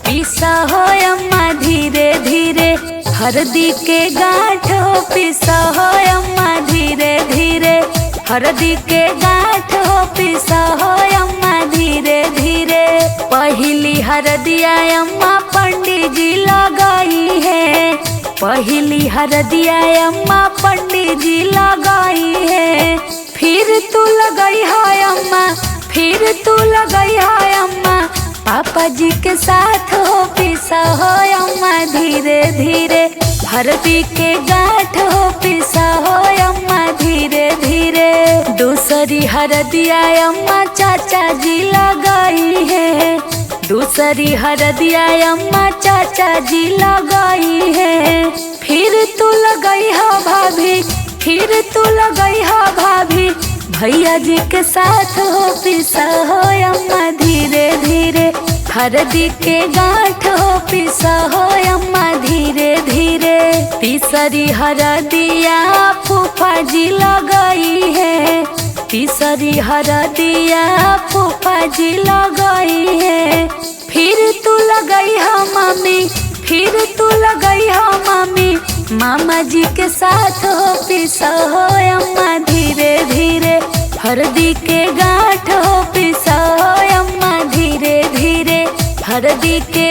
पिसा हो अम्मा धीरे धीरे, हरदी के गांठ हो पिसा हो अम्मा धीरे धीरे, हरदी के गांठ हो पिसा हो अम्मा धीरे धीरे। पहली हरदिया अम्मा पंडित जी लगाई है, पहली हरदिया अम्मा पंडित जी लगाई है। फिर तू लगाई है अम्मा, फिर तू लगाई है अम्मा, पापा जी के साथ हो पिसा हो अम्मा धीरे धीरे, हरदी के गांठ हो पिसा हो अम्मा धीरे धीरे। दूसरी हरदिया अम्मा चाचा जी लगाई है, दूसरी हरदिया अम्मा चाचा जी लगाई है। फिर तू लगाई हो भाभी, फिर तू लगाई हो भाभी, भैया जी के साथ हो पिसा हो अम्मा धीरे धीरे, हरदी के गांठ हो पिसा हो अम्मा धीरे धीरे। तीसरी हरदिया फूफा जी लगाई है, तीसरी हरदिया फूफा जी लगाई है। फिर तू लगाई हो मम्मी, फिर तू लगाई हो मम्मी, मामा जी के साथ हो पिसा हो अम्मा धीरे धीरे, हरदी के गांठ हो पिसा हो अम्मा धीरे धीरे, हरदी के